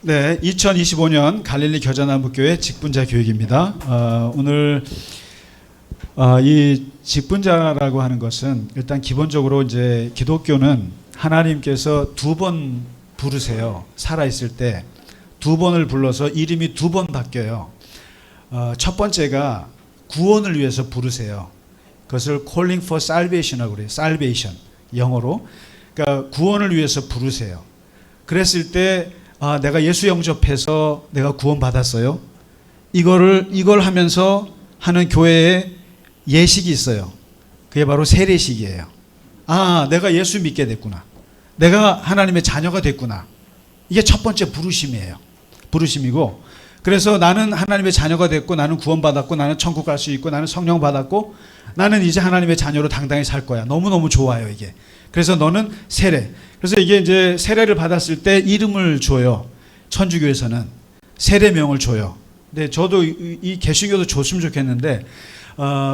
네, 2025년 갈릴리 겨자나무교회 직분자 교육입니다. 오늘 이 직분자라고 하는 것은 일단 기본적으로 이제 기독교는 하나님께서 두 번 부르세요. 살아있을 때 두 번을 불러서 이름이 두 번 바뀌어요. 첫 번째가 구원을 위해서 부르세요. 그것을 calling for salvation이라고 그래요. salvation 영어로. 그러니까 구원을 위해서 부르세요. 그랬을 때 내가 예수 영접해서 내가 구원받았어요. 이걸 하면서 하는 교회에 예식이 있어요. 그게 바로 세례식이에요. 내가 예수 믿게 됐구나. 내가 하나님의 자녀가 됐구나. 이게 첫 번째 부르심이에요. 부르심이고, 그래서 나는 하나님의 자녀가 됐고, 나는 구원받았고, 나는 천국 갈 수 있고, 나는 성령 받았고, 나는 이제 하나님의 자녀로 당당히 살 거야. 너무너무 좋아요, 이게. 그래서 너는 세례. 그래서 이게 이제 세례를 받았을 때 이름을 줘요. 천주교에서는 세례명을 줘요. 근데 저도 이 개신교도 줬으면 좋겠는데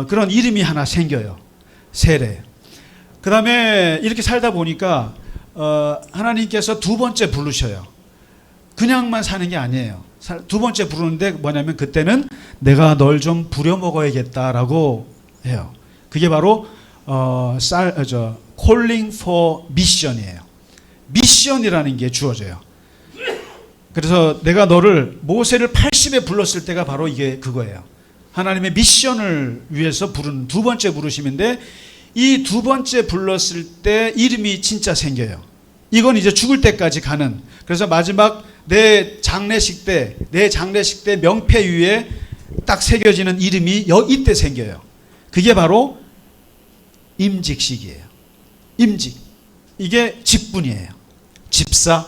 그런 이름이 하나 생겨요. 세례. 그 다음에 이렇게 살다 보니까 하나님께서 두 번째 부르셔요. 그냥만 사는 게 아니에요. 두 번째 부르는데 뭐냐면 그때는 내가 널 좀 부려먹어야겠다라고 해요. 그게 바로 calling for mission이에요. 미션이라는 게 주어져요. 그래서 내가 너를 모세를 80에 불렀을 때가 바로 이게 그거예요. 하나님의 미션을 위해서 부르는 두 번째 부르심인데, 이 두 번째 불렀을 때 이름이 진짜 생겨요. 이건 이제 죽을 때까지 가는. 그래서 마지막 내 장례식 때 명패 위에 딱 새겨지는 이름이 이때 생겨요. 그게 바로 임직식이에요. 임직. 이게 직분이에요. 집사,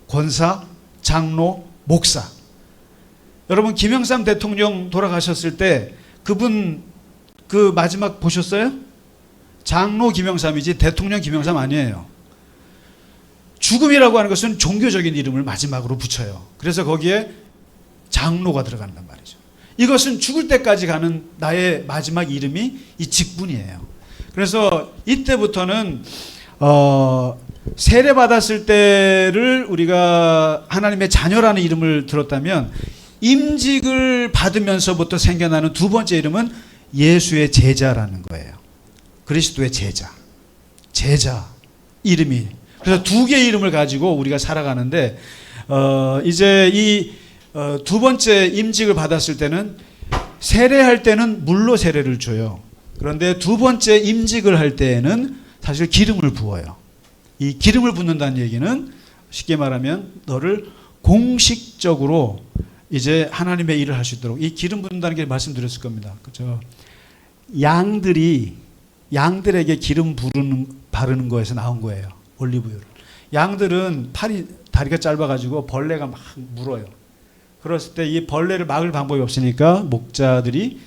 권사, 장로, 목사. 여러분, 김영삼 대통령 돌아가셨을 때 그분 그 마지막 보셨어요? 장로 김영삼이지 대통령 김영삼 아니에요. 죽음이라고 하는 것은 종교적인 이름을 마지막으로 붙여요. 그래서 거기에 장로가 들어간단 말이죠. 이것은 죽을 때까지 가는 나의 마지막 이름이 이 직분이에요. 그래서 이때부터는 세례 받았을 때를 우리가 하나님의 자녀라는 이름을 들었다면, 임직을 받으면서부터 생겨나는 두 번째 이름은 예수의 제자라는 거예요. 그리스도의 제자 이름이. 그래서 두 개의 이름을 가지고 우리가 살아가는데, 이제 이 두 번째 임직을 받았을 때는 세례할 때는 물로 세례를 줘요. 그런데 두 번째 임직을 할 때에는 사실 기름을 부어요. 이 기름을 붓는다는 얘기는 쉽게 말하면 너를 공식적으로 이제 하나님의 일을 할 수 있도록, 이 기름 붓는다는 게 말씀드렸을 겁니다. 그렇죠? 양들에게 기름 바르는 거에서 나온 거예요. 올리브유를. 양들은 다리가 짧아가지고 벌레가 막 물어요. 그랬을 때 이 벌레를 막을 방법이 없으니까 목자들이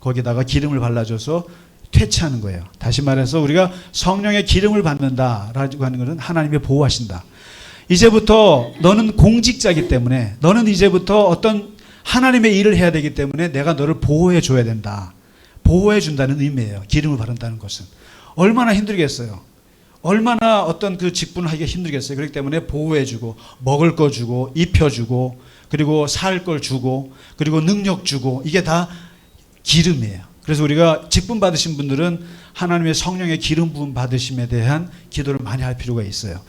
거기다가 기름을 발라줘서 퇴치하는 거예요. 다시 말해서 우리가 성령의 기름을 받는다라고 하는 것은 하나님이 보호하신다. 이제부터 너는 공직자이기 때문에, 너는 이제부터 어떤 하나님의 일을 해야 되기 때문에 내가 너를 보호해 줘야 된다. 보호해 준다는 의미예요. 기름을 바른다는 것은. 얼마나 힘들겠어요. 얼마나 어떤 그 직분을 하기가 힘들겠어요. 그렇기 때문에 보호해 주고, 먹을 거 주고, 입혀 주고, 그리고 살 걸 주고, 그리고 능력 주고, 이게 다 기름이에요. 그래서 우리가 직분 받으신 분들은 하나님의 성령의 기름 부음 받으심에 대한 기도를 많이 할 필요가 있어요.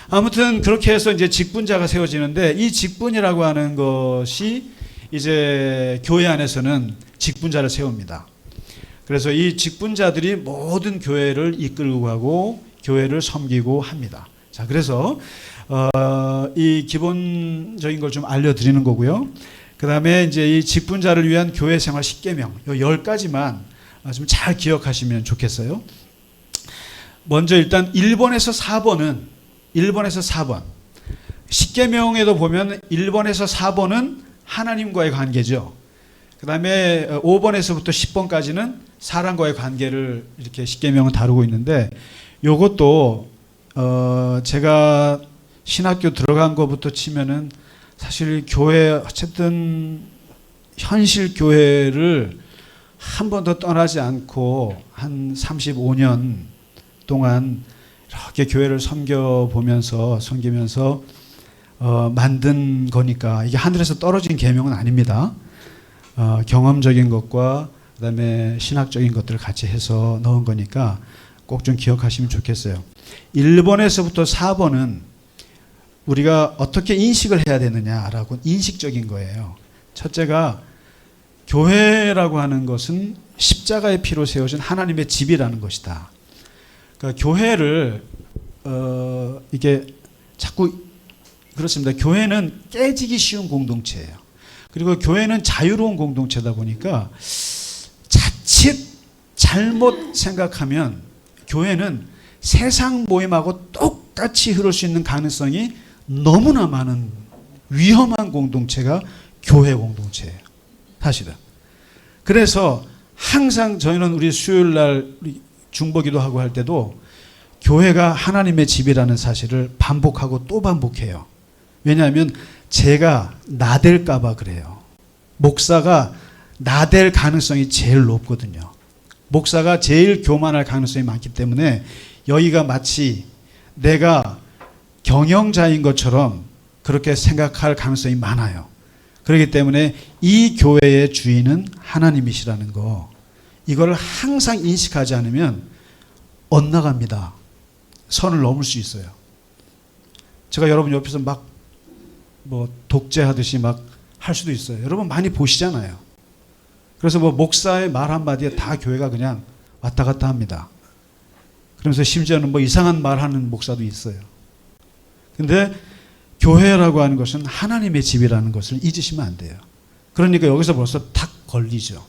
아무튼 그렇게 해서 이제 직분자가 세워지는데, 이 직분이라고 하는 것이 이제 교회 안에서는 직분자를 세웁니다. 그래서 이 직분자들이 모든 교회를 이끌고 가고 교회를 섬기고 합니다. 자, 그래서 이 기본적인 걸 좀 알려드리는 거고요. 그 다음에 이제 이 직분자를 위한 교회 생활 10계명, 요 10가지만 좀 잘 기억하시면 좋겠어요. 먼저 일단 1번에서 4번. 10계명에도 보면 1번에서 4번은 하나님과의 관계죠. 그 다음에 5번에서부터 10번까지는 사람과의 관계를 이렇게 10계명은 다루고 있는데, 요것도 제가 신학교 들어간 것부터 치면은 사실 교회, 어쨌든 현실 교회를 한 번도 떠나지 않고 한 35년 동안 이렇게 교회를 섬기면서 만든 거니까 이게 하늘에서 떨어진 계명은 아닙니다. 경험적인 것과 그다음에 신학적인 것들을 같이 해서 넣은 거니까 꼭 좀 기억하시면 좋겠어요. 1번에서부터 4번은 우리가 어떻게 인식을 해야 되느냐라고 인식적인 거예요. 첫째가 교회라고 하는 것은 십자가의 피로 세워진 하나님의 집이라는 것이다. 그러니까 교회를 이게 자꾸 그렇습니다. 교회는 깨지기 쉬운 공동체예요. 그리고 교회는 자유로운 공동체다 보니까 자칫 잘못 생각하면 교회는 세상 모임하고 똑같이 흐를 수 있는 가능성이 너무나 많은 위험한 공동체가 교회 공동체예요. 사실은. 그래서 항상 저희는 우리 수요일 날 중보기도 하고 할 때도 교회가 하나님의 집이라는 사실을 반복하고 또 반복해요. 왜냐하면 제가 나댈까 봐 그래요. 목사가 나댈 가능성이 제일 높거든요. 목사가 제일 교만할 가능성이 많기 때문에 여기가 마치 내가 경영자인 것처럼 그렇게 생각할 가능성이 많아요. 그렇기 때문에 이 교회의 주인은 하나님이시라는 거, 이걸 항상 인식하지 않으면 엇나갑니다. 선을 넘을 수 있어요. 제가 여러분 옆에서 막 독재하듯이 막 할 수도 있어요. 여러분 많이 보시잖아요. 그래서 목사의 말 한마디에 다 교회가 그냥 왔다 갔다 합니다. 그러면서 심지어는 이상한 말 하는 목사도 있어요. 근데 교회라고 하는 것은 하나님의 집이라는 것을 잊으시면 안 돼요. 그러니까 여기서 벌써 탁 걸리죠.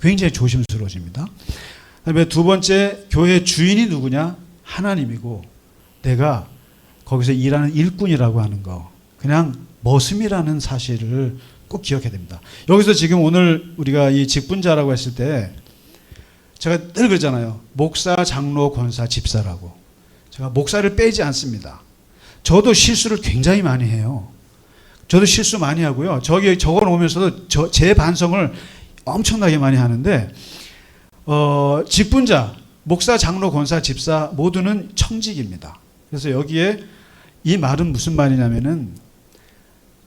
굉장히 조심스러워집니다. 그다음에 두 번째, 교회의 주인이 누구냐? 하나님이고 내가 거기서 일하는 일꾼이라고 하는 거, 그냥 머슴이라는 사실을 꼭 기억해야 됩니다. 여기서 지금 오늘 우리가 이 직분자라고 했을 때 제가 늘 그러잖아요. 목사, 장로, 권사, 집사라고. 제가 목사를 빼지 않습니다. 저도 실수를 굉장히 많이 해요. 저도 실수 많이 하고요. 저기 적어 놓으면서도 제 반성을 엄청나게 많이 하는데 직분자, 목사, 장로, 권사, 집사 모두는 청직입니다. 그래서 여기에 이 말은 무슨 말이냐면은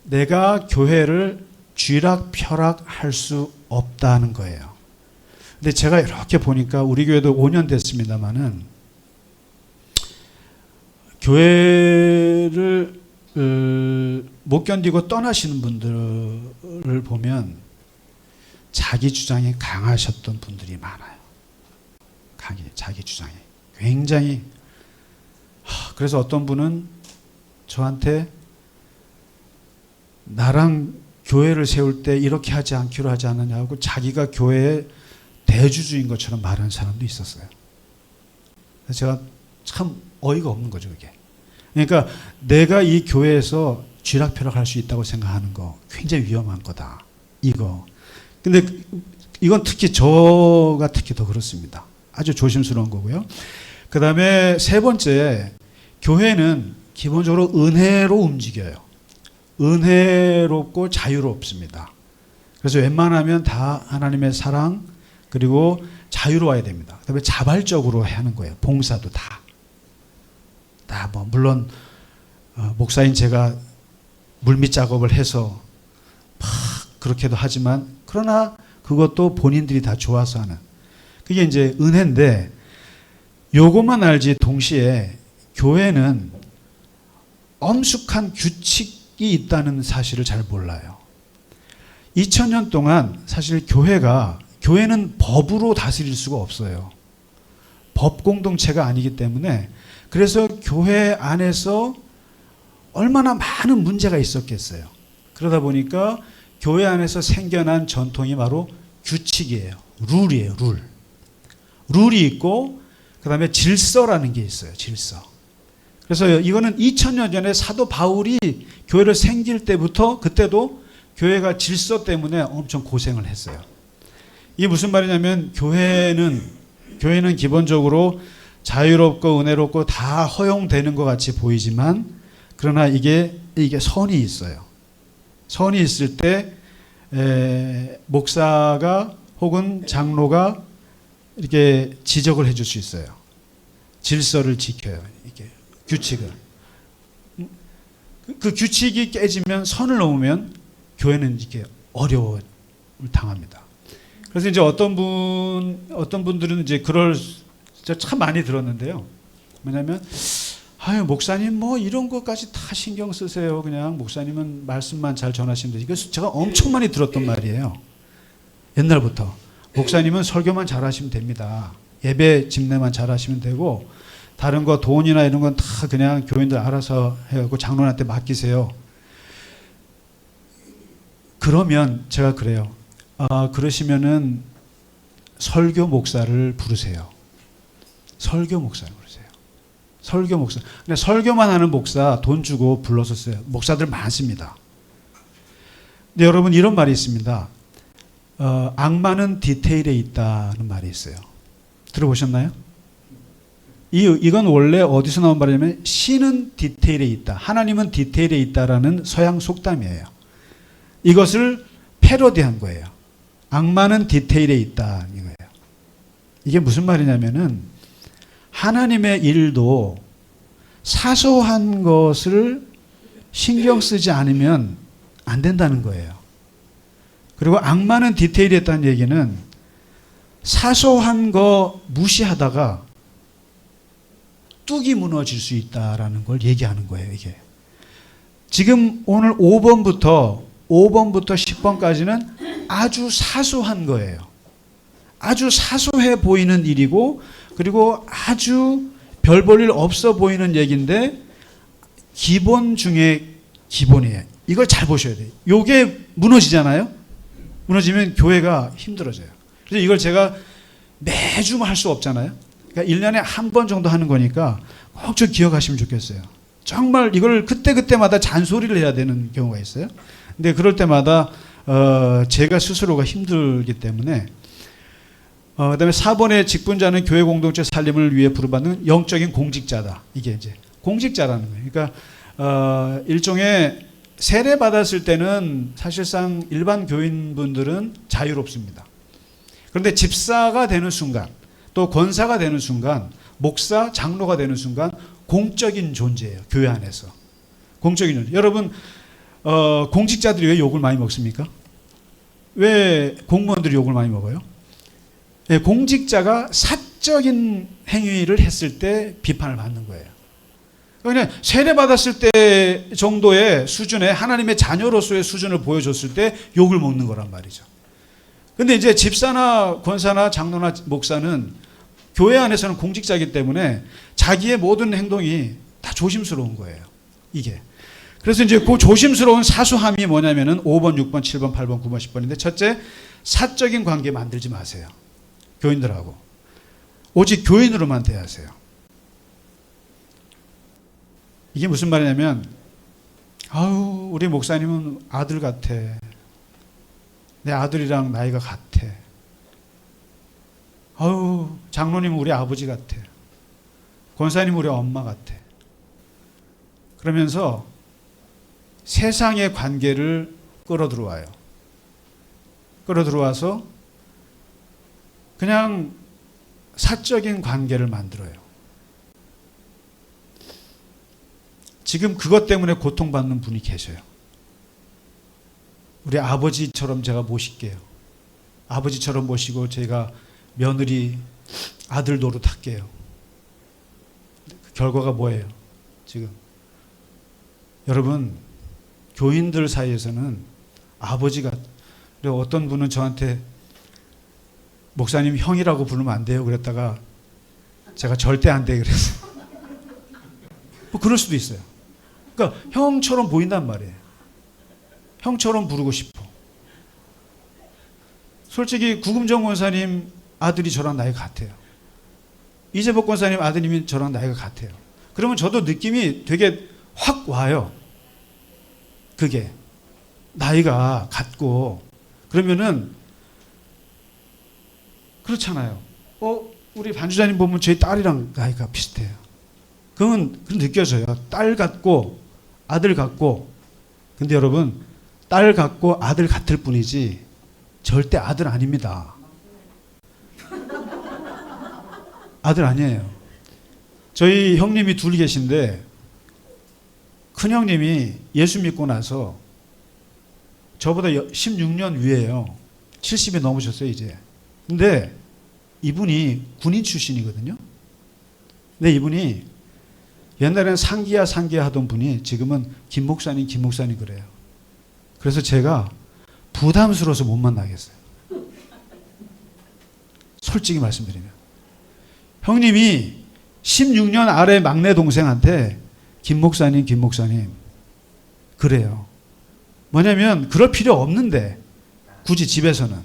내가 교회를 쥐락펴락할 수 없다는 거예요. 근데 제가 이렇게 보니까 우리 교회도 5년 됐습니다만은 교회를 못 견디고 떠나시는 분들을 보면 자기 주장이 강하셨던 분들이 많아요. 자기 주장이 굉장히. 그래서 어떤 분은 저한테 나랑 교회를 세울 때 이렇게 하지 않기로 하지 않느냐고 자기가 교회의 대주주인 것처럼 말하는 사람도 있었어요. 그래서 제가 참 어이가 없는 거죠, 그게. 그러니까 내가 이 교회에서 쥐락펴락할 수 있다고 생각하는 거 굉장히 위험한 거다. 이거. 근데 이건 특히 저가 특히 더 그렇습니다. 아주 조심스러운 거고요. 그 다음에 세 번째, 교회는 기본적으로 은혜로 움직여요. 은혜롭고 자유롭습니다. 그래서 웬만하면 다 하나님의 사랑 그리고 자유로워야 됩니다. 그 다음에 자발적으로 해야 하는 거예요. 봉사도 다 물론 목사인 제가 물밑 작업을 해서 막 그렇게도 하지만 그러나 그것도 본인들이 다 좋아서 하는 그게 이제 은혜인데 요것만 알지 동시에 교회는 엄숙한 규칙이 있다는 사실을 잘 몰라요. 2000년 동안 사실 교회는 법으로 다스릴 수가 없어요. 법 공동체가 아니기 때문에 그래서 교회 안에서 얼마나 많은 문제가 있었겠어요. 그러다 보니까 교회 안에서 생겨난 전통이 바로 규칙이에요. 룰이에요. 룰이 있고 그 다음에 질서라는 게 있어요. 질서. 그래서 이거는 2000년 전에 사도 바울이 교회를 생길 때부터 그때도 교회가 질서 때문에 엄청 고생을 했어요. 이게 무슨 말이냐면 교회는 기본적으로 자유롭고 은혜롭고 다 허용되는 것 같이 보이지만 그러나 이게 선이 있어요. 선이 있을 때 목사가 혹은 장로가 이렇게 지적을 해줄 수 있어요. 질서를 지켜요. 이게 규칙을. 그 규칙이 깨지면 선을 넘으면 교회는 이게 어려움을 당합니다. 그래서 이제 어떤 분들은 이제 그럴 참 많이 들었는데요. 뭐냐면 아유 목사님 뭐 이런 것까지 다 신경 쓰세요. 그냥 목사님은 말씀만 잘 전하시면 되지. 이거 제가 엄청 많이 들었던 말이에요. 옛날부터 목사님은 설교만 잘하시면 됩니다. 예배 집례만 잘하시면 되고 다른 거 돈이나 이런 건 다 그냥 교인들 알아서 해고 장로한테 맡기세요. 그러면 제가 그래요. 그러시면은 설교 목사를 부르세요. 설교 목사를 부르세요. 설교 목사. 근데 설교만 하는 목사 돈 주고 불렀었어요. 목사들 많습니다. 근데 여러분 이런 말이 있습니다. 악마는 디테일에 있다는 말이 있어요. 들어보셨나요? 이건 원래 어디서 나온 말이냐면 신은 디테일에 있다. 하나님은 디테일에 있다라는 서양 속담이에요. 이것을 패러디한 거예요. 악마는 디테일에 있다. 이거예요. 이게 무슨 말이냐면은 하나님의 일도 사소한 것을 신경 쓰지 않으면 안 된다는 거예요. 그리고 악마는 디테일에 있다는 얘기는 사소한 거 무시하다가 뚝이 무너질 수 있다라는 걸 얘기하는 거예요, 이게. 지금 오늘 5번부터 10번까지는 아주 사소한 거예요. 아주 사소해 보이는 일이고, 그리고 아주 별 볼 일 없어 보이는 얘기인데, 기본 중에 기본이에요. 이걸 잘 보셔야 돼요. 이게 무너지잖아요? 무너지면 교회가 힘들어져요. 그래서 이걸 제가 매주 할 수 없잖아요? 그러니까 1년에 한 번 정도 하는 거니까 꼭 좀 기억하시면 좋겠어요. 정말 이걸 그때그때마다 잔소리를 해야 되는 경우가 있어요. 근데 그럴 때마다 제가 스스로가 힘들기 때문에 그다음에 4번의 직분자는 교회 공동체 살림을 위해 부르받는 영적인 공직자다. 이게 이제 공직자라는 거예요. 그러니까 일종의 세례 받았을 때는 사실상 일반 교인분들은 자유롭습니다. 그런데 집사가 되는 순간 또 권사가 되는 순간 목사, 장로가 되는 순간 공적인 존재예요. 교회 안에서. 공적인 존재. 여러분 공직자들이 왜 욕을 많이 먹습니까? 왜 공무원들이 욕을 많이 먹어요? 네, 공직자가 사적인 행위를 했을 때 비판을 받는 거예요. 그냥 세례 받았을 때 정도의 수준의 하나님의 자녀로서의 수준을 보여줬을 때 욕을 먹는 거란 말이죠. 근데 이제 집사나 권사나 장로나 목사는 교회 안에서는 공직자이기 때문에 자기의 모든 행동이 다 조심스러운 거예요. 이게. 그래서 이제 그 조심스러운 사소함이 뭐냐면은 5번, 6번, 7번, 8번, 9번, 10번인데 첫째, 사적인 관계 만들지 마세요. 교인들하고. 오직 교인으로만 대하세요. 이게 무슨 말이냐면, 아우, 우리 목사님은 아들 같아. 내 아들이랑 나이가 같아. 아우, 장로님은 우리 아버지 같아. 권사님은 우리 엄마 같아. 그러면서 세상의 관계를 끌어들어와요. 끌어들어와서 그냥 사적인 관계를 만들어요. 지금 그것 때문에 고통받는 분이 계셔요. 우리 아버지처럼 제가 모실게요. 아버지처럼 모시고 제가 며느리 아들 노릇할게요. 그 결과가 뭐예요? 지금 여러분 교인들 사이에서는 아버지가, 그리고 어떤 분은 저한테 목사님 형이라고 부르면 안 돼요 그랬다가 제가 절대 안 돼 그랬어요. 뭐 그럴 수도 있어요. 그러니까 형처럼 보인단 말이에요. 형처럼 부르고 싶어. 솔직히 구금정 권사님 아들이 저랑 나이가 같아요. 이재복 권사님 아드님이 저랑 나이가 같아요. 그러면 저도 느낌이 되게 확 와요. 그게 나이가 같고 그러면은 그렇잖아요. 우리 반주자님 보면 저희 딸이랑 나이가 비슷해요. 그건 느껴져요. 딸 같고 아들 같고. 근데 여러분 딸 같고 아들 같을 뿐이지 절대 아들 아닙니다. 아들 아니에요. 저희 형님이 둘 계신데 큰형님이 예수 믿고 나서 저보다 16년 위에요. 70이 넘으셨어요 이제. 근데 이분이 군인 출신이거든요. 근데 이분이 옛날에는 상기야 하던 분이 지금은 김 목사님 그래요. 그래서 제가 부담스러워서 못 만나겠어요. 솔직히 말씀드리면. 형님이 16년 아래 막내 동생한테 김 목사님 그래요. 뭐냐면 그럴 필요 없는데 굳이 집에서는.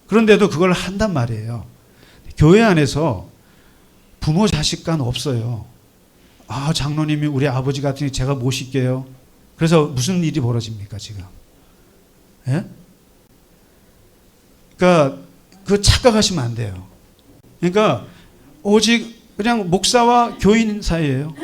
그런데도 그걸 한단 말이에요. 교회 안에서 부모 자식 간 없어요. 아, 장로님이 우리 아버지 같으니 제가 모실게요. 그래서 무슨 일이 벌어집니까 지금? 예? 그러니까 그 착각하시면 안 돼요. 그러니까 오직 그냥 목사와 교인 사이예요.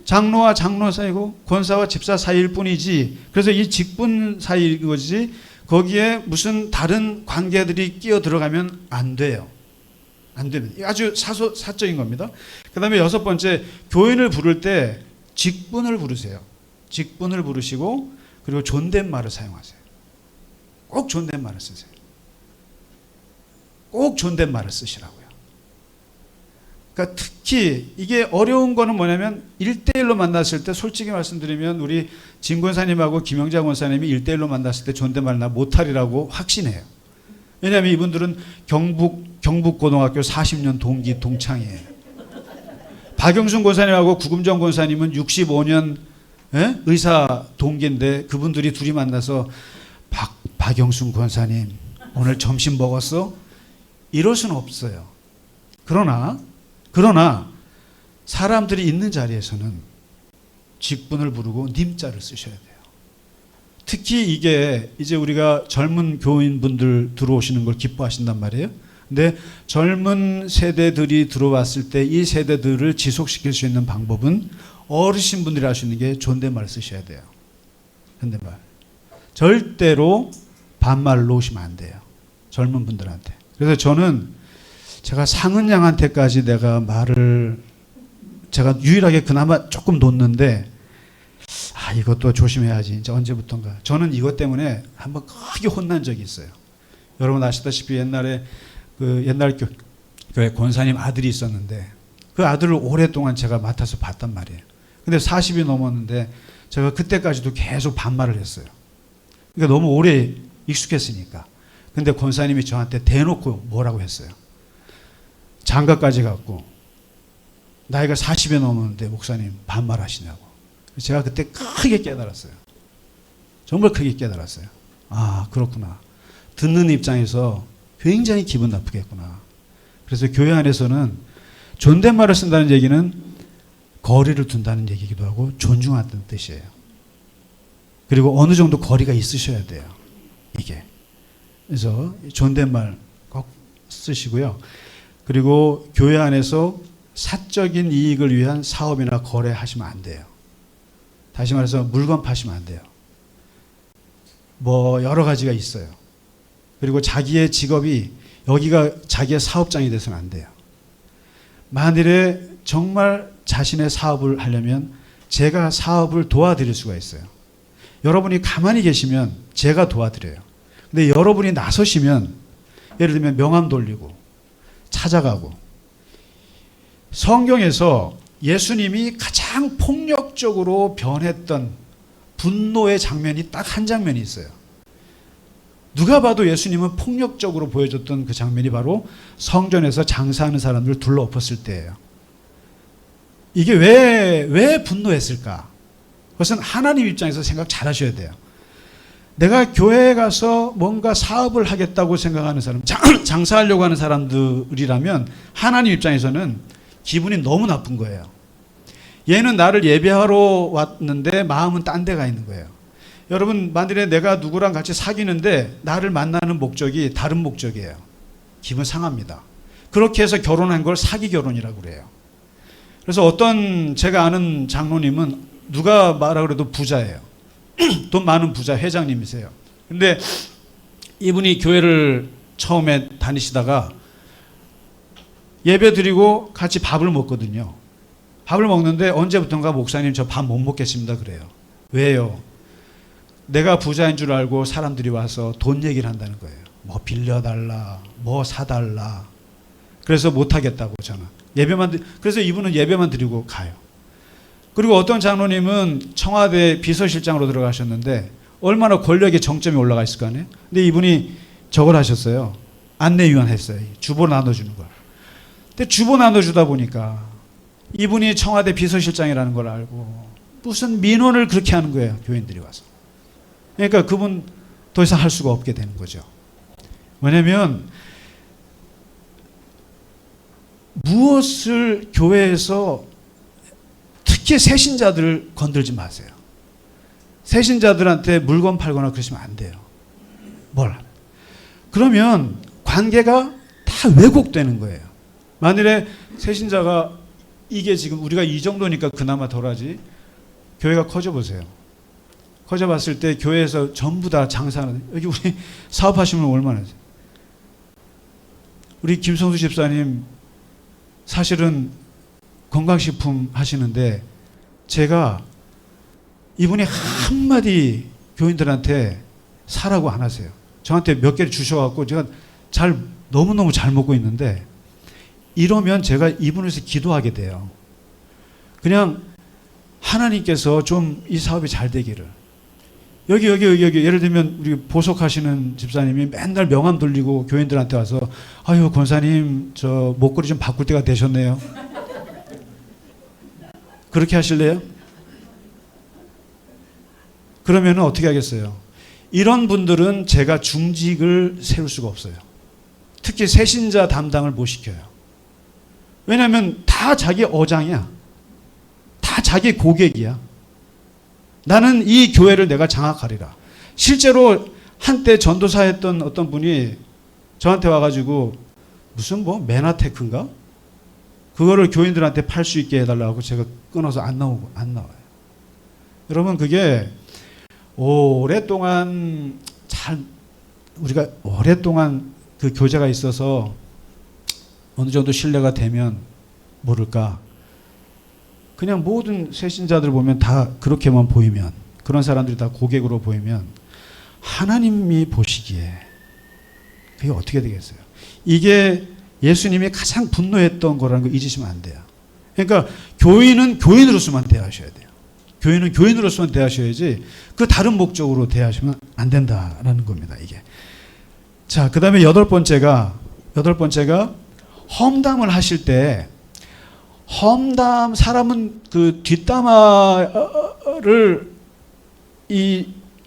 장로와 장로 사이고 권사와 집사 사이일 뿐이지. 그래서 이 직분 사이인 거지 거기에 무슨 다른 관계들이 끼어 들어가면 안 돼요. 안 됩니다. 아주 사적인 겁니다. 그 다음에 6번째, 교인을 부를 때 직분을 부르세요. 직분을 부르시고 그리고 존댓말을 사용하세요. 꼭 존댓말을 쓰세요. 꼭 존댓말을 쓰시라고요. 그러니까 특히 이게 어려운 거는 뭐냐면 1대1로 만났을 때 솔직히 말씀드리면 우리 진 권사님하고 김영자 권사님이 1대1로 만났을 때 존댓말 나 못하리라고 확신해요. 왜냐하면 이분들은 경북고등학교 40년 동기 동창이에요. 박영순 권사님하고 구금정 권사님은 65년 의사 동기인데 그분들이 둘이 만나서 박영순 권사님 오늘 점심 먹었어? 이럴 수는 없어요. 그러나 사람들이 있는 자리에서는 직분을 부르고 님자를 쓰셔야 돼요. 특히 이게 이제 우리가 젊은 교인분들 들어오시는 걸 기뻐하신단 말이에요. 근데 젊은 세대들이 들어왔을 때 이 세대들을 지속시킬 수 있는 방법은 어르신분들이 할 수 있는 게 존댓말을 쓰셔야 돼요. 존댓말. 절대로 반말을 놓으시면 안 돼요. 젊은 분들한테. 그래서 저는 제가 상은 양한테까지 내가 제가 유일하게 그나마 조금 놓는데 이것도 조심해야지. 이제 언제부턴가. 저는 이것 때문에 한번 크게 혼난 적이 있어요. 여러분 아시다시피 옛날에 옛날 교회 권사님 아들이 있었는데 그 아들을 오랫동안 제가 맡아서 봤단 말이에요. 근데 40이 넘었는데 제가 그때까지도 계속 반말을 했어요. 그러니까 너무 오래 익숙했으니까. 근데 권사님이 저한테 대놓고 뭐라고 했어요. 장가까지 갔고 나이가 40이 넘었는데 목사님 반말하시냐고. 제가 그때 크게 깨달았어요. 정말 크게 깨달았어요. 아, 그렇구나. 듣는 입장에서 굉장히 기분 나쁘겠구나. 그래서 교회 안에서는 존댓말을 쓴다는 얘기는 거리를 둔다는 얘기기도 하고 존중한다는 뜻이에요. 그리고 어느 정도 거리가 있으셔야 돼요. 이게. 그래서 존댓말 꼭 쓰시고요. 그리고 교회 안에서 사적인 이익을 위한 사업이나 거래하시면 안 돼요. 다시 말해서 물건 파시면 안 돼요. 뭐 여러 가지가 있어요. 그리고 자기의 직업이 여기가 자기의 사업장이 돼서는 안 돼요. 만일에 정말 자신의 사업을 하려면 제가 사업을 도와드릴 수가 있어요. 여러분이 가만히 계시면 제가 도와드려요. 근데 여러분이 나서시면 예를 들면 명함 돌리고 찾아가고 성경에서 예수님이 가장 폭력적으로 변했던 분노의 장면이 딱 한 장면이 있어요. 누가 봐도 예수님은 폭력적으로 보여줬던 그 장면이 바로 성전에서 장사하는 사람들을 둘러엎었을 때예요. 이게 왜 분노했을까? 그것은 하나님 입장에서 생각 잘 하셔야 돼요. 내가 교회에 가서 뭔가 사업을 하겠다고 생각하는 사람, 장사하려고 하는 사람들이라면 하나님 입장에서는 기분이 너무 나쁜 거예요. 얘는 나를 예배하러 왔는데 마음은 딴 데 가 있는 거예요. 여러분, 만일에 내가 누구랑 같이 사귀는데 나를 만나는 목적이 다른 목적이에요. 기분 상합니다. 그렇게 해서 결혼한 걸 사기 결혼이라고 그래요. 그래서 어떤 제가 아는 장로님은 누가 말하라 그래도 부자예요. 돈 많은 부자 회장님이세요. 근데 이분이 교회를 처음에 다니시다가 예배 드리고 같이 밥을 먹거든요. 밥을 먹는데 언제부턴가 목사님 저 밥 못 먹겠습니다 그래요. 왜요? 내가 부자인 줄 알고 사람들이 와서 돈 얘기를 한다는 거예요. 뭐 빌려달라, 뭐 사달라. 그래서 못하겠다고 저는. 그래서 이분은 예배만 드리고 가요. 그리고 어떤 장로님은 청와대 비서실장으로 들어가셨는데 얼마나 권력의 정점이 올라가 있을 거 아니에요? 근데 이분이 저걸 하셨어요. 안내위원 했어요. 주보 나눠주는 걸. 근데 주보 나눠주다 보니까 이분이 청와대 비서실장이라는 걸 알고 무슨 민원을 그렇게 하는 거예요. 교인들이 와서. 그러니까 그분 더 이상 할 수가 없게 되는 거죠. 왜냐하면 무엇을 교회에서 특히 새신자들을 건들지 마세요. 새신자들한테 물건 팔거나 그러시면 안 돼요. 그러면 관계가 다 왜곡되는 거예요. 만일에 새신자가 이게 지금 우리가 이 정도니까 그나마 덜하지, 교회가 커져보세요. 커져봤을 때 교회에서 전부 다 장사하는, 여기 우리 사업하시는 분 얼마나 하세요? 우리 김성수 집사님 사실은 건강식품 하시는데 제가 이분이 한마디 교인들한테 사라고 안 하세요. 저한테 몇 개를 주셔갖고 제가 너무너무 잘 먹고 있는데 이러면 제가 이분을 위해서 기도하게 돼요. 그냥 하나님께서 좀 이 사업이 잘 되기를. 여기 예를 들면 우리 보석하시는 집사님이 맨날 명함 돌리고 교인들한테 와서 아유 권사님 저 목걸이 좀 바꿀 때가 되셨네요. 그렇게 하실래요? 그러면 어떻게 하겠어요? 이런 분들은 제가 중직을 세울 수가 없어요. 특히 새신자 담당을 못 시켜요. 왜냐하면 다 자기 어장이야. 다 자기 고객이야. 나는 이 교회를 내가 장악하리라. 실제로 한때 전도사 했던 어떤 분이 저한테 와가지고 무슨 뭐 메나테크인가? 그거를 교인들한테 팔 수 있게 해달라고 제가 끊어서 안 나와요. 여러분 그게 오랫동안 우리가 오랫동안 그 교제가 있어서 어느 정도 신뢰가 되면 모를까. 그냥 모든 새신자들 보면 다 그렇게만 보이면, 그런 사람들이 다 고객으로 보이면 하나님이 보시기에 그게 어떻게 되겠어요? 이게 예수님이 가장 분노했던 거라는 거 잊으시면 안 돼요. 그러니까 교인은 교인으로서만 대하셔야 돼요. 교인은 교인으로서만 대하셔야지 그 다른 목적으로 대하시면 안 된다라는 겁니다. 이게. 자, 그 다음에 여덟 번째가 험담을 하실 때, 사람은 그 뒷담화를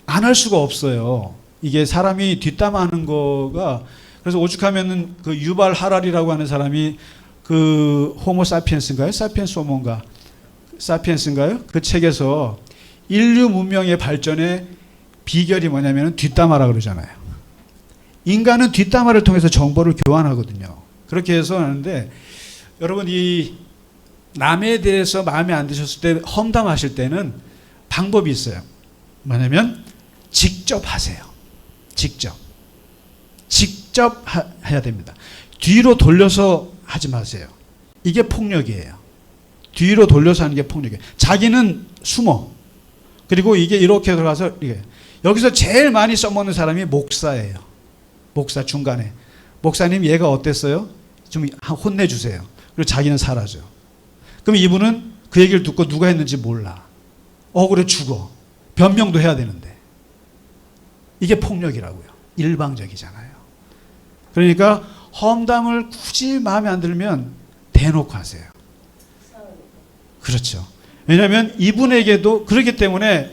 안 할 수가 없어요. 이게 사람이 뒷담화하는 거가, 그래서 오죽하면은 그 유발 하랄이라고 하는 사람이 그 호모 사피엔스인가요? 사피엔스인가요? 그 책에서 인류 문명의 발전의 비결이 뭐냐면 뒷담화라고 그러잖아요. 인간은 뒷담화를 통해서 정보를 교환하거든요. 그렇게 해서 하는데, 여러분 이 남에 대해서 마음에 안 드셨을 때 험담하실 때는 방법이 있어요. 뭐냐면 직접 하세요. 직접 해야 됩니다. 뒤로 돌려서 하지 마세요. 이게 폭력이에요. 뒤로 돌려서 하는 게 폭력이에요. 자기는 숨어. 그리고 이게 이렇게 들어가서 여기서 제일 많이 써먹는 사람이 목사예요. 목사 중간에. 목사님 얘가 어땠어요? 좀 혼내주세요. 그리고 자기는 사라져. 그럼 이분은 그 얘기를 듣고 누가 했는지 몰라. 억울해 죽어. 변명도 해야 되는데. 이게 폭력이라고요. 일방적이잖아요. 그러니까 험담을 굳이 마음에 안 들면 대놓고 하세요. 그렇죠. 왜냐하면 이분에게도 그렇기 때문에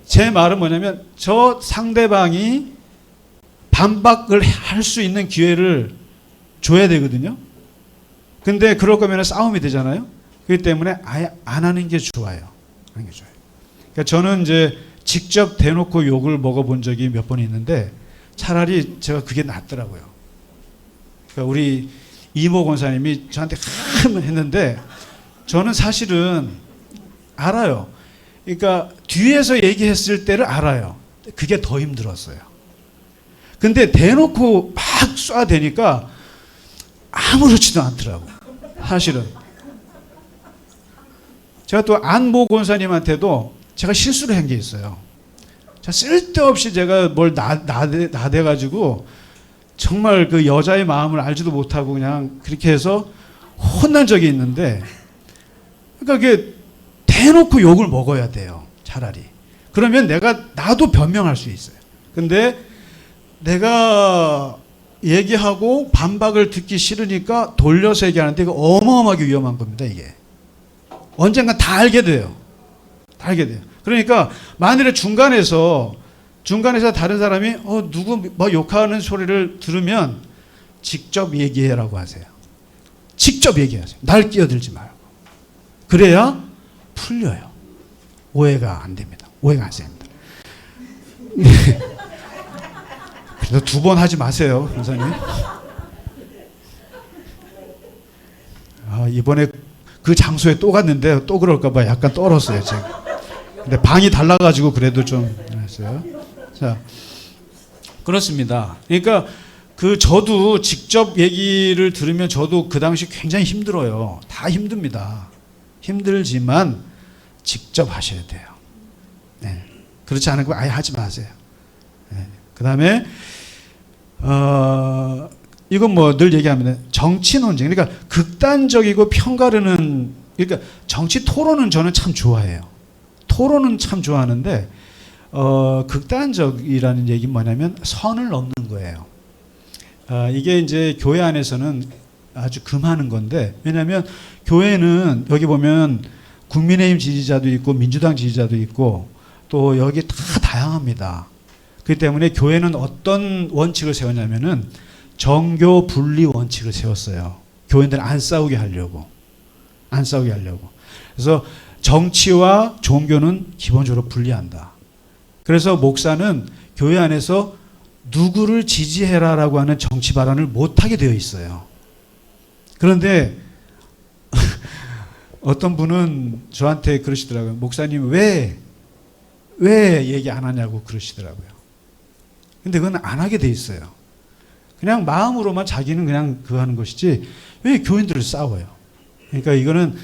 제 말은 뭐냐면 저 상대방이 반박을 할 수 있는 기회를 줘야 되거든요. 근데 그럴 거면 싸움이 되잖아요. 그렇기 때문에 아예 안 하는 게 좋아요. 하는 게 좋아요. 그러니까 저는 이제 직접 대놓고 욕을 먹어본 적이 몇 번 있는데 차라리 제가 그게 낫더라고요. 그러니까 우리 이모 권사님이 저한테 한번 했는데 저는 사실은 알아요. 그러니까 뒤에서 얘기했을 때를 알아요. 그게 더 힘들었어요. 근데 대놓고 막 쏴대니까 아무렇지도 않더라고. 사실은. 제가 또 안모 권사님한테도 제가 실수를 한 게 있어요. 자, 쓸데없이 제가 뭘 나대가지고 정말 그 여자의 마음을 알지도 못하고 그냥 그렇게 해서 혼난 적이 있는데, 그러니까 그게 대놓고 욕을 먹어야 돼요. 차라리. 그러면 나도 변명할 수 있어요. 근데 내가 얘기하고 반박을 듣기 싫으니까 돌려서 얘기하는데 이거 어마어마하게 위험한 겁니다, 이게. 언젠가 다 알게 돼요. 다 알게 돼요. 그러니까 만일에 중간에서 다른 사람이 누구 뭐 욕하는 소리를 들으면 직접 얘기해라고 하세요. 직접 얘기하세요. 날 끼어들지 말고. 그래야 풀려요. 오해가 안 됩니다. 오해가 안 됩니다. 그래도 2번 하지 마세요, 변사님. 이번에 그 장소에 또 갔는데 또 그럴까봐 약간 떨었어요, 제가. 근데 방이 달라가지고 그래도 좀 했어요. 자, 그렇습니다. 그러니까 저도 직접 얘기를 들으면 저도 그 당시 굉장히 힘들어요. 다 힘듭니다. 힘들지만 직접 하셔야 돼요. 네. 그렇지 않은 거 아예 하지 마세요. 네. 그 다음에 이건 뭐 늘 얘기합니다. 정치 논쟁. 그러니까 극단적이고 편가르는, 그러니까 정치 토론은 저는 참 좋아해요. 토론은 참 좋아하는데 극단적이라는 얘기는 뭐냐면 선을 넘는 거예요. 이게 이제 교회 안에서는 아주 금하는 건데, 왜냐하면 교회는 여기 보면 국민의힘 지지자도 있고 민주당 지지자도 있고 또 여기 다 다양합니다. 그렇기 때문에 교회는 어떤 원칙을 세웠냐면은 정교 분리 원칙을 세웠어요. 교인들 안 싸우게 하려고. 그래서 정치와 종교는 기본적으로 분리한다. 그래서 목사는 교회 안에서 누구를 지지해라라고 하는 정치 발언을 못하게 되어 있어요. 그런데 어떤 분은 저한테 그러시더라고요. 목사님 왜 얘기 안 하냐고 그러시더라고요. 근데 그건 안 하게 돼 있어요. 그냥 마음으로만 자기는 그냥 그거 하는 것이지 왜 교인들을 싸워요. 그러니까 이거는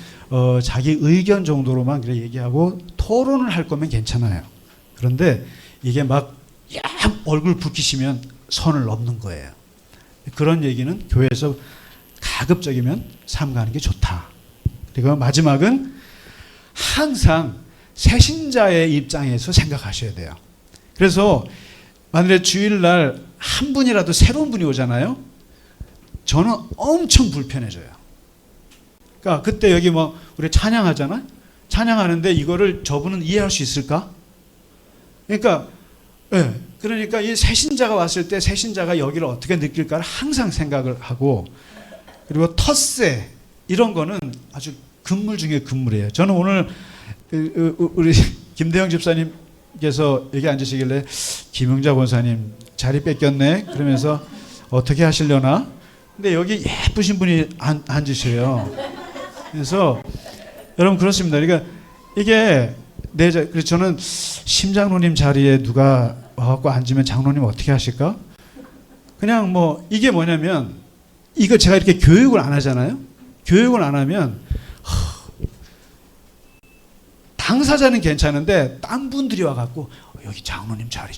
자기 의견 정도로만 그래 얘기하고 토론을 할 거면 괜찮아요. 그런데 이게 막 얼굴 붉히시면 선을 넘는 거예요. 그런 얘기는 교회에서 가급적이면 삼가하는 게 좋다. 그리고 마지막은 항상 새신자의 입장에서 생각하셔야 돼요. 그래서 만일에 주일날 한 분이라도 새로운 분이 오잖아요. 저는 엄청 불편해져요. 그러니까 그때 여기 뭐 우리 찬양하잖아. 찬양하는데 이거를 저분은 이해할 수 있을까? 그러니까 그러니까 이 새신자가 왔을 때 새신자가 여기를 어떻게 느낄까를 항상 생각을 하고, 그리고 텃세 이런 거는 아주 금물 중에 금물이에요. 저는 오늘 우리 김대영 집사님께서 여기 앉으시길래 김용자 권사님 자리 뺏겼네 그러면서 어떻게 하시려나? 근데 여기 예쁘신 분이 앉으셔요. 그래서 여러분 그렇습니다. 그러니까 이게 그래서 저는 심장로님 자리에 누가 와갖고 앉으면 장로님 어떻게 하실까? 그냥 뭐 이게 뭐냐면 이거 제가 이렇게 교육을 안 하잖아요. 교육을 안 하면 당사자는 괜찮은데 딴 분들이 와갖고 여기 장로님 자리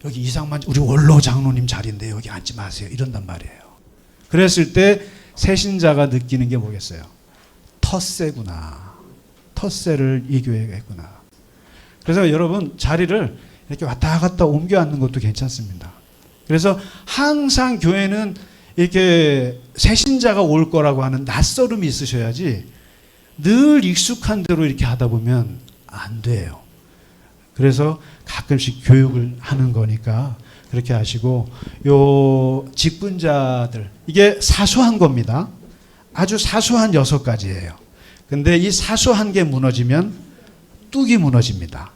여기 이상만 우리 원로 장로님 자리인데 여기 앉지 마세요 이런단 말이에요. 그랬을 때 새신자가 느끼는 게 뭐겠어요? 텃세구나. 텃세를 이 교회가 했구나. 그래서 여러분 자리를 이렇게 왔다 갔다 옮겨 앉는 것도 괜찮습니다. 그래서 항상 교회는 이렇게 새신자가 올 거라고 하는 낯설음이 있으셔야지 늘 익숙한 대로 이렇게 하다 보면 안 돼요. 그래서 가끔씩 교육을 하는 거니까 그렇게 하시고, 요 직분자들 이게 사소한 겁니다. 아주 사소한 6가지예요. 근데 이 사소한 게 무너지면 뚝이 무너집니다.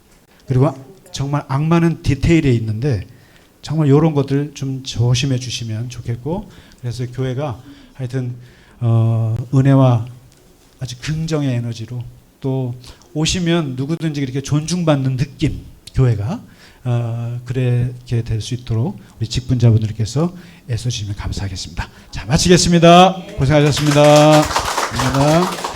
그리고 정말 악마는 디테일에 있는데 정말 이런 것들 좀 조심해 주시면 좋겠고, 그래서 교회가 하여튼 은혜와 아주 긍정의 에너지로 또 오시면 누구든지 이렇게 존중받는 느낌, 교회가 그렇게 될 수 있도록 우리 직분자분들께서 애써주시면 감사하겠습니다. 자, 마치겠습니다. 고생하셨습니다. 감사합니다.